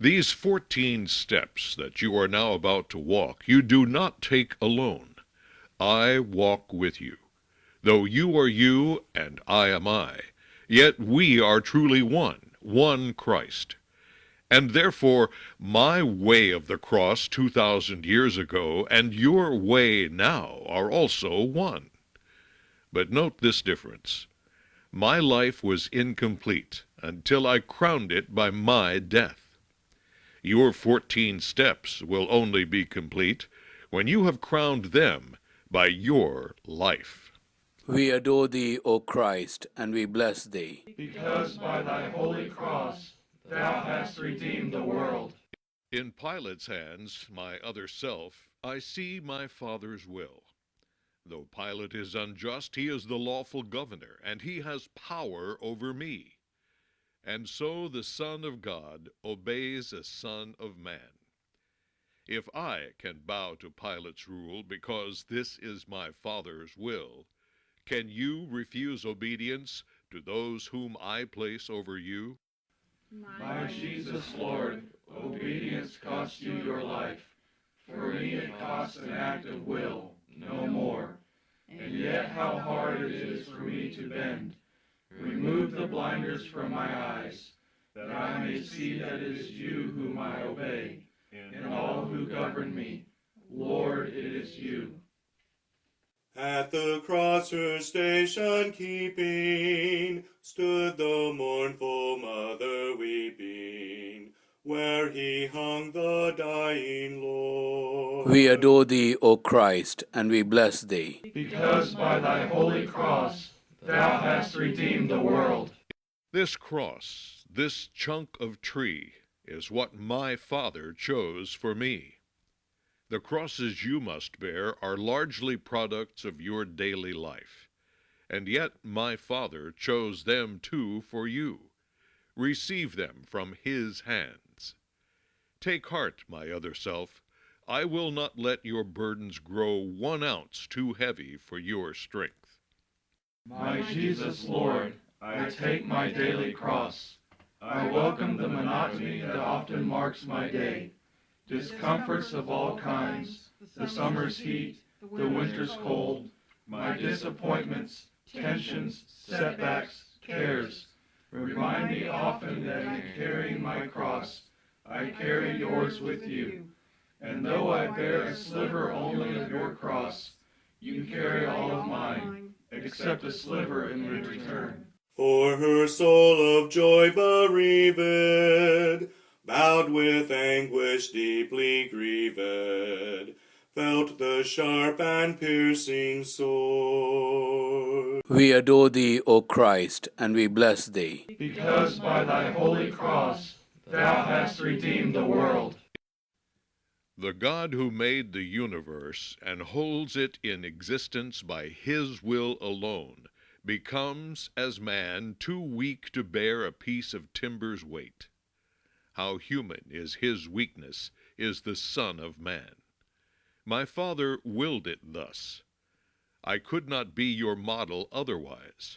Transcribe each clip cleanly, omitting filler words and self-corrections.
These 14 steps that you are now about to walk, you do not take alone. I walk with you. Though you are you and I am I, yet we are truly one Christ. And therefore, my way of the cross 2,000 years ago and your way now are also one. But note this difference. My life was incomplete until I crowned it by my death. Your 14 steps will only be complete when you have crowned them by your life. We adore thee, O Christ, and we bless thee. Because by thy holy cross thou hast redeemed the world. In Pilate's hands, my other self, I see my Father's will. Though Pilate is unjust, he is the lawful governor, and he has power over me. And so the Son of God obeys a Son of Man. If I can bow to Pilate's rule because this is my Father's will, can you refuse obedience to those whom I place over you? My Jesus, Lord, obedience cost you your life. For me it costs an act of will, no more. And yet how hard it is for me to bend. Remove the blinders from my eyes, that I may see that it is you whom I obey, and all who govern me. Lord, it is you. At the cross her station keeping, stood the mournful mother weeping, where he hung the dying Lord. We adore thee, O Christ, and we bless thee. Because by thy holy cross thou hast redeemed the world. This cross, this chunk of tree, is what my Father chose for me. The crosses you must bear are largely products of your daily life, and yet my Father chose them too for you. Receive them from his hands. Take heart, my other self. I will not let your burdens grow 1 ounce too heavy for your strength. My Jesus, Lord, I take my daily cross. I welcome the monotony that often marks my day. Discomforts of all kinds, the summer's heat, the winter's cold, my disappointments, tensions, setbacks, cares, remind me often that in carrying my cross, I carry yours with you. And though I bear a sliver only of your cross, you carry all of mine, except a sliver in return. For her soul of joy bereaved, bowed with anguish deeply grieved, felt the sharp and piercing sword. We adore thee, O Christ, and we bless thee. Because by thy holy cross thou hast redeemed the world. The God who made the universe and holds it in existence by his will alone becomes, as man, too weak to bear a piece of timber's weight. How human is his weakness is the Son of Man. My Father willed it thus. I could not be your model otherwise.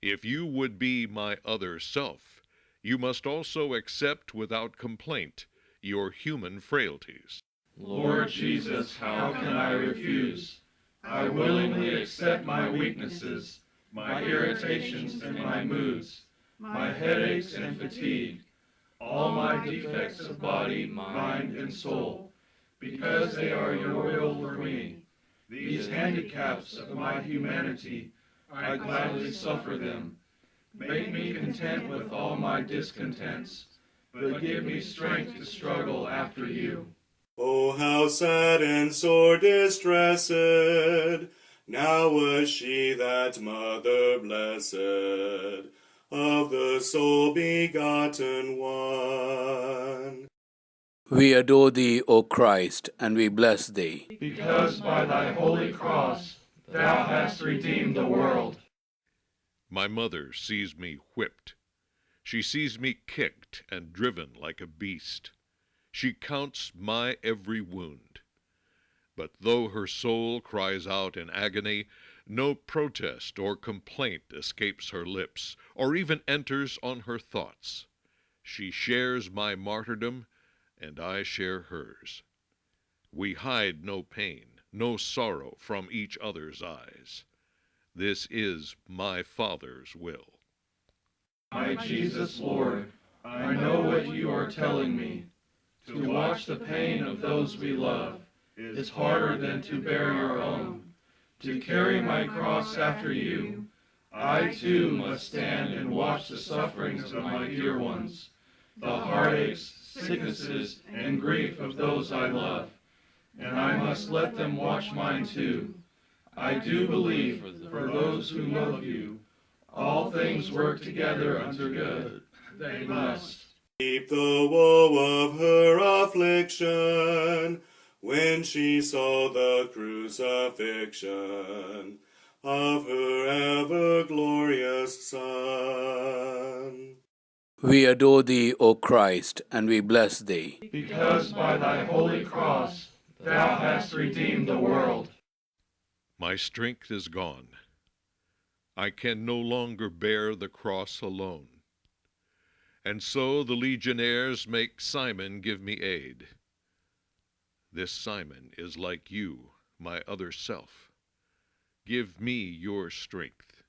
If you would be my other self, you must also accept without complaint your human frailties. Lord Jesus, how can I refuse? I willingly accept my weaknesses, my irritations and my moods, my headaches and fatigue, all my defects of body, mind, and soul, because they are your will for me. These handicaps of my humanity, I gladly suffer them. Make me content with all my discontents, but give me strength to struggle after you. Oh, how sad and sore distressed, now was she that mother blessed, of the sole begotten one. We adore thee, O Christ, and we bless thee. Because by thy holy cross thou hast redeemed the world. My mother sees me whipped. She sees me kicked and driven like a beast. She counts my every wound. But though her soul cries out in agony, no protest or complaint escapes her lips, or even enters on her thoughts. She shares my martyrdom, and I share hers. We hide no pain, no sorrow from each other's eyes. This is my Father's will. My Jesus, Lord, I know what you are telling me. To watch the pain of those we love is harder than to bear your own. To carry my cross after you, I too must stand and watch the sufferings of my dear ones, the heartaches, sicknesses, and grief of those I love, and I must let them watch mine too. I do believe, for those who love you, all things work together unto good. They must. Keep the woe of her affliction when she saw the crucifixion of her ever glorious Son. We adore thee, O Christ, and we bless thee. Because by thy holy cross thou hast redeemed the world. My strength is gone. I can no longer bear the cross alone. And so the legionnaires make Simon give me aid. This Simon is like you, my other self. Give me your strength.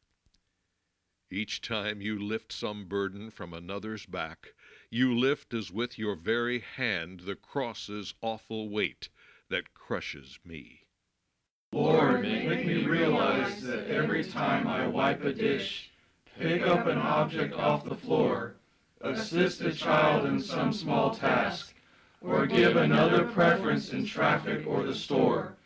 Each time you lift some burden from another's back, you lift as with your very hand the cross's awful weight that crushes me. Lord, make me realize that every time I wipe a dish, pick up an object off the floor, assist a child in some small task, or give another preference in traffic or the store.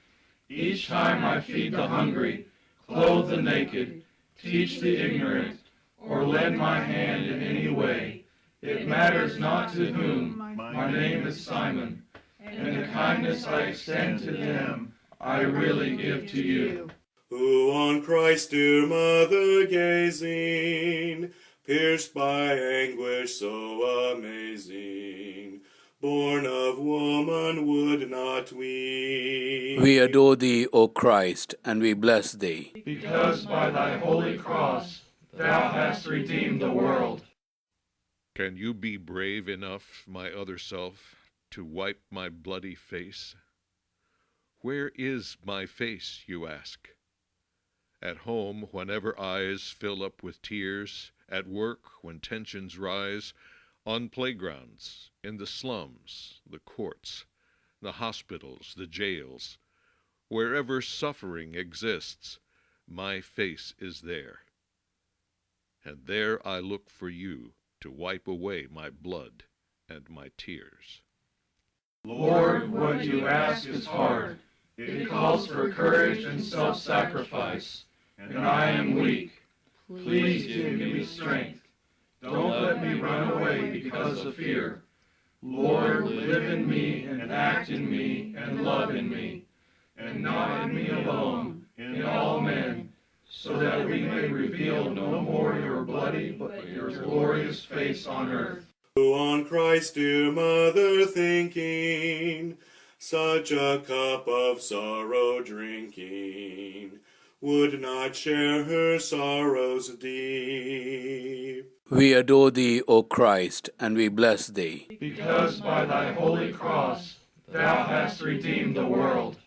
Each time I feed the hungry, clothe the naked, teach the ignorant, or lend my hand in any way, it matters not to whom. My name is Simon, and the kindness I extend to them I really give to you. Who on Christ's dear mother gazing, pierced by anguish so amazing, born of woman would not weep. We adore thee, O Christ, and we bless thee. Because by thy holy cross thou hast redeemed the world. Can you be brave enough, my other self, to wipe my bloody face? Where is my face, you ask? At home, whenever eyes fill up with tears, at work, when tensions rise, on playgrounds, in the slums, the courts, the hospitals, the jails, wherever suffering exists, my face is there. And there I look for you to wipe away my blood and my tears. Lord, what you ask is hard. It calls for courage and self-sacrifice, and I am weak. Please give me strength. Don't let me run away because of fear. Lord, live in me and act in me and love in me, and not in me alone, in all men, so that we may reveal no more your bloody but your glorious face on earth. Who on Christ's dear mother thinking, such a cup of sorrow drinking, would not share her sorrows deep. We adore thee, O Christ, and we bless thee. Because by thy holy cross thou hast redeemed the world.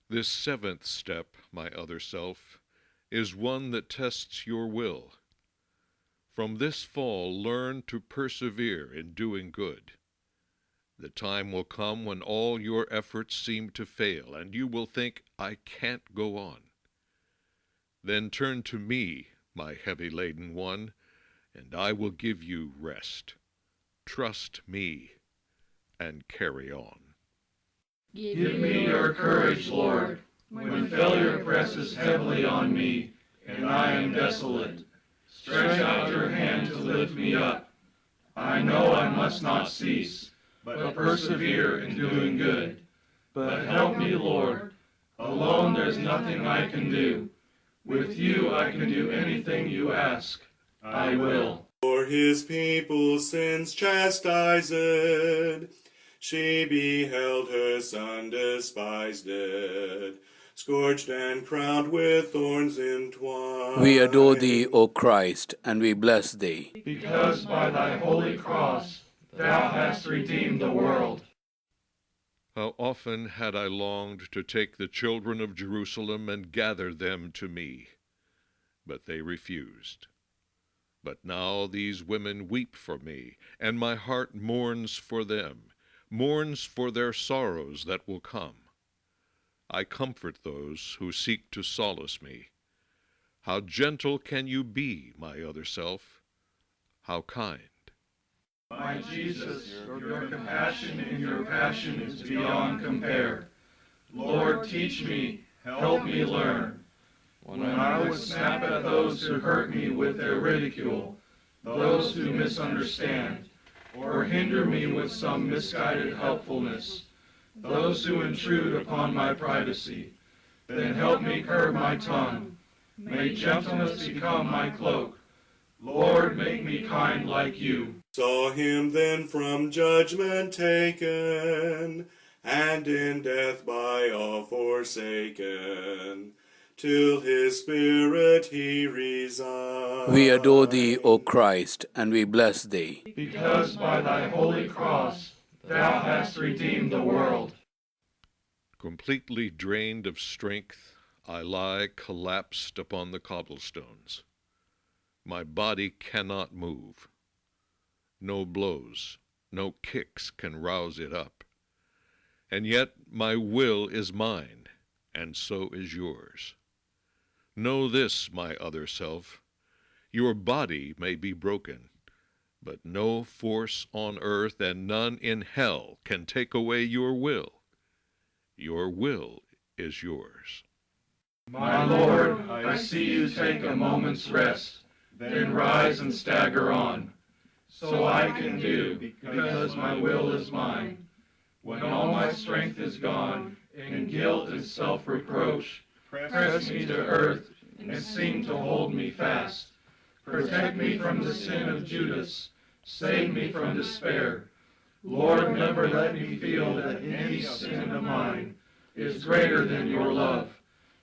This seventh step, my other self, is one that tests your will. From this fall, learn to persevere in doing good. The time will come when all your efforts seem to fail, and you will think, I can't go on. Then turn to me, my heavy-laden one, and I will give you rest. Trust me, and carry on. Give me your courage, Lord, when failure presses heavily on me, and I am desolate. Stretch out your hand to lift me up. I know I must not cease, but persevere in doing good. But help me, Lord. Alone there's nothing I can do. With you I can do anything you ask. I will. For his people's sins chastised, she beheld her Son despised. scourged and crowned with thorns entwined. We adore thee, O Christ, and we bless thee. Because by thy holy cross thou hast redeemed the world. How often had I longed to take the children of Jerusalem and gather them to me, but they refused. But now these women weep for me, and my heart mourns for them, mourns for their sorrows that will come. I comfort those who seek to solace me. How gentle can you be, my other self? How kind. My Jesus, your compassion in your passion is beyond compare. Lord, teach me, help me learn. When I would snap at those who hurt me with their ridicule, those who misunderstand, or hinder me with some misguided helpfulness, those who intrude upon my privacy, then help me curb my tongue. May gentleness become my cloak. Lord, make me kind like you. Saw him then from judgment taken, and in death by all forsaken, till his spirit he resigned. We adore thee, O Christ, and we bless thee. Because by thy holy cross thou hast redeemed the world. Completely drained of strength, I lie collapsed upon the cobblestones. My body cannot move. No blows, no kicks can rouse it up. And yet my will is mine, and so is yours. Know this, my other self, your body may be broken, but no force on earth and none in hell can take away your will. Your will is yours. My Lord, I see you take a moment's rest, then rise and stagger on. So I can do, because my will is mine. When all my strength is gone, and guilt and self-reproach press me to earth and seem to hold me fast. Protect me from the sin of Judas. Save me from despair. Lord, never let me feel that any sin of mine is greater than your love.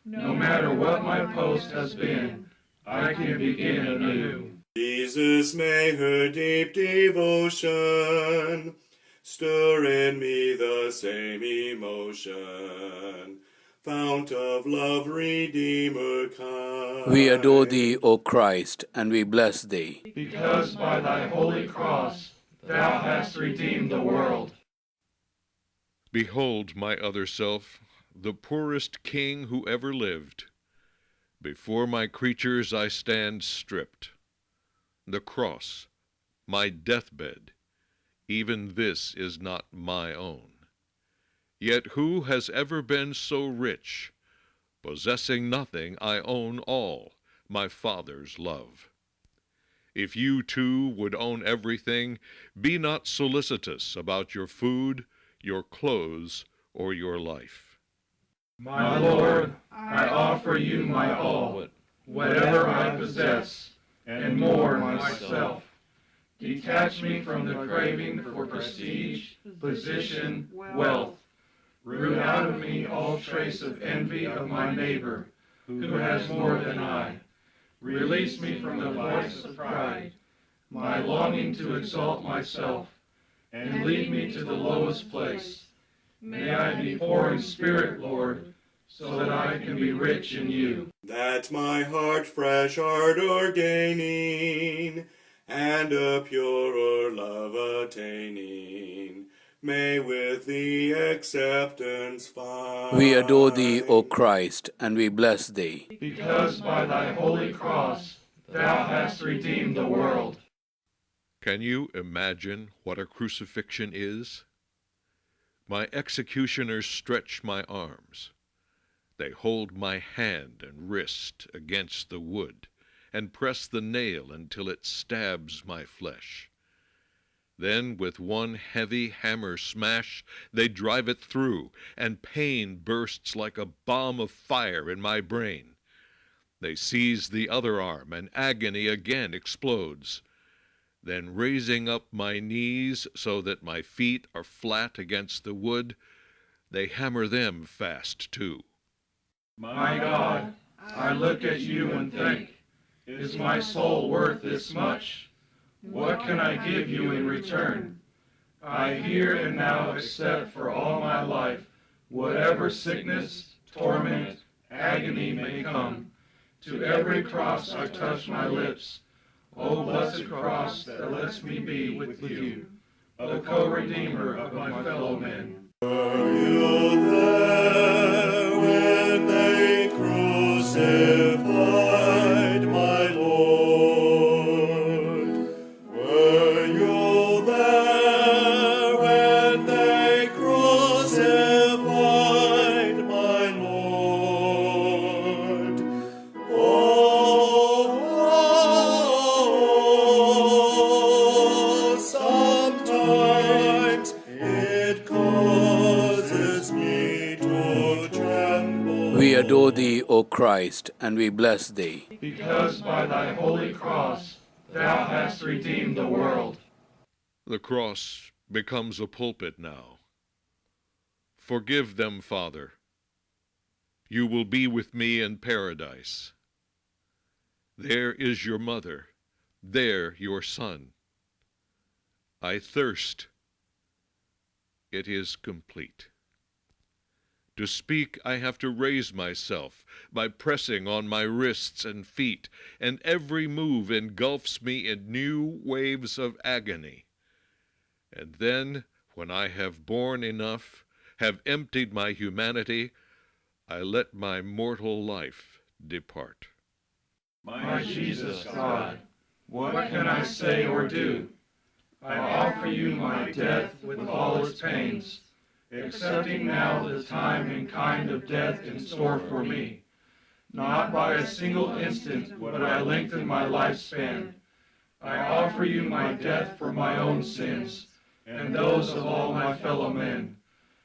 No matter what my post has been, I can begin anew. Jesus, may her deep devotion stir in me the same emotion. Fount of love, Redeemer kind. We adore thee, O Christ, and we bless thee. Because by thy holy cross thou hast redeemed the world. Behold, my other self, the poorest king who ever lived. Before my creatures I stand stripped. The cross, my deathbed, even this is not my own. Yet who has ever been so rich? Possessing nothing, I own all, my Father's love. If you too would own everything, be not solicitous about your food, your clothes, or your life. My Lord, I offer you my all, whatever I possess, and more myself. Detach me from the craving for prestige, position, wealth. Root out of me all trace of envy of my neighbor, who has more than I. Release me from the voice of pride, my longing to exalt myself, and lead me to the lowest place. May I be poor in spirit, Lord, so that I can be rich in you. That my heart fresh ardor gaining, and a purer love attaining, may with thee acceptance find. We adore thee, O Christ, and we bless thee. Because by thy holy cross thou hast redeemed the world. Can you imagine what a crucifixion is? My executioners stretch my arms. They hold my hand and wrist against the wood, and press the nail until it stabs my flesh. Then with one heavy hammer smash, they drive it through, and pain bursts like a bomb of fire in my brain. They seize the other arm, and agony again explodes. Then raising up my knees so that my feet are flat against the wood, they hammer them fast too. My God, I look at you and think, is my soul worth this much? What can I give you in return? I here and now accept for all my life whatever sickness, torment, agony may come. To every cross I touch my lips. O blessed cross that lets me be with you, the co-redeemer of my fellow men. Were you there when they crucified my Lord? Were you there when they crucified my Lord? Oh, sometimes it causes me to tremble. We adore thee, O Christ, and we bless thee. Because by thy holy cross thou hast redeemed the world. The cross becomes a pulpit now. Forgive them, Father. You will be with me in paradise. There is your mother, there your son. I thirst. It is complete. To speak, I have to raise myself by pressing on my wrists and feet, and every move engulfs me in new waves of agony. And then, when I have borne enough, have emptied my humanity, I let my mortal life depart. My Jesus, God, what can I say or do? I offer you my death with all its pains, accepting now the time and kind of death in store for me. Not by a single instant would I lengthen my lifespan. I offer you my death for my own sins and those of all my fellow men.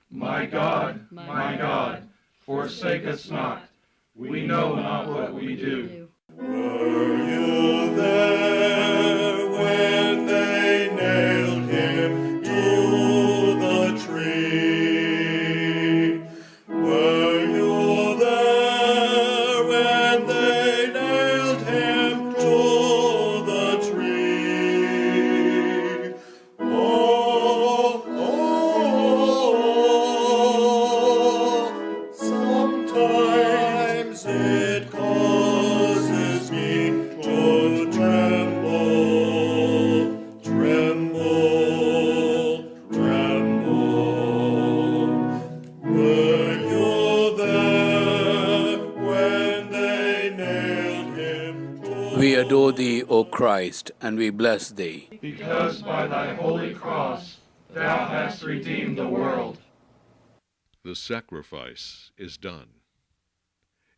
My God, forsake us not. We know not what we do. Were you there when they nailed him to the tree? Were you there when they nailed him to the tree? Sometimes it causes me to tremble, tremble, tremble. Were you there when they nailed him to We adore thee, O Christ, and we bless thee. Because by thy holy cross thou hast redeemed the world. The sacrifice is done.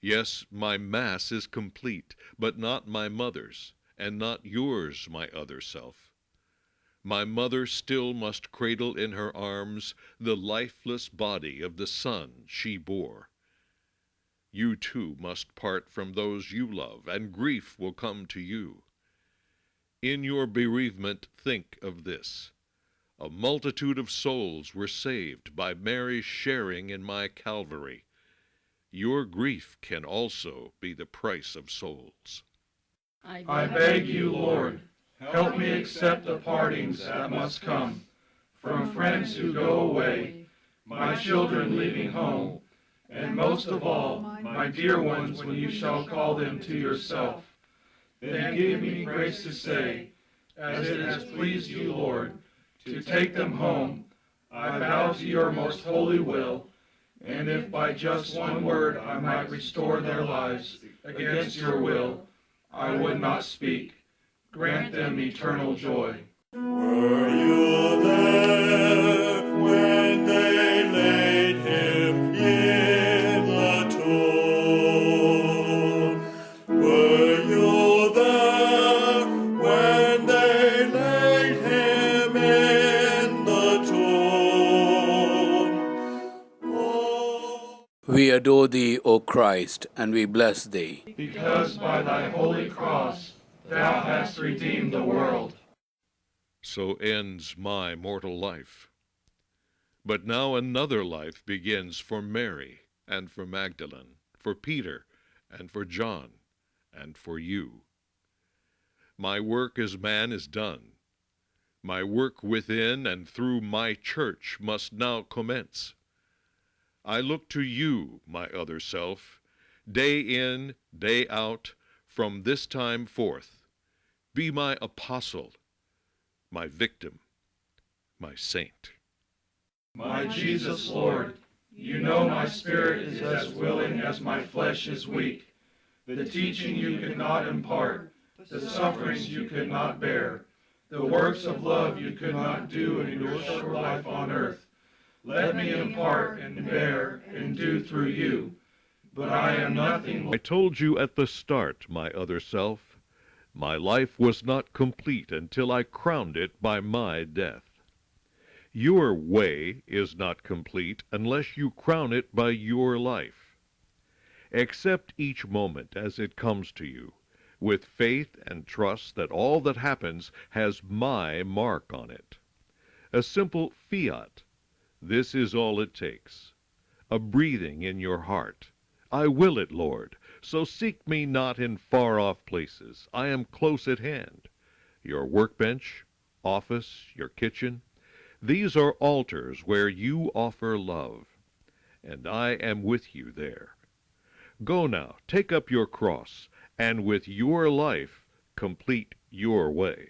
Yes, my Mass is complete, but not my mother's, and not yours, my other self. My mother still must cradle in her arms the lifeless body of the son she bore. You too must part from those you love, and grief will come to you. In your bereavement, think of this. A multitude of souls were saved by Mary's sharing in my Calvary. Your grief can also be the price of souls. I beg you, Lord, help me accept the partings that must come from friends who go away, my children leaving home, and most of all, my dear ones when you shall call them to yourself. Then give me grace to say, as it has pleased you, Lord, to take them home. I bow to your most holy will, and if by just one word I might restore their lives against your will, I would not speak. Grant them eternal joy. Were you there when they laid him in the tomb? Were you there when they laid him in the tomb? Oh. We adore thee, O Christ, and we bless thee. Because by thy holy cross thou hast redeemed the world. So ends my mortal life. But now another life begins for Mary and for Magdalene, for Peter, and for John, and for you. My work as man is done. My work within and through my church must now commence. I look to you, my other self, day in, day out, from this time forth. Be my apostle, my victim, my saint. My Jesus, Lord, you know my spirit is as willing as my flesh is weak. The teaching you could not impart, the sufferings you could not bear, the works of love you could not do in your short life on earth. Let me impart and bear and do through you. But I am nothing. I told you at the start, my other self, my life was not complete until I crowned it by my death. Your way is not complete unless you crown it by your life. Accept each moment as it comes to you, with faith and trust that all that happens has my mark on it. A simple fiat, this is all it takes. A breathing in your heart. I will it, Lord, so seek me not in far-off places. I am close at hand. Your workbench, office, your kitchen, these are altars where you offer love, and I am with you there. Go now, take up your cross, and with your life complete your way.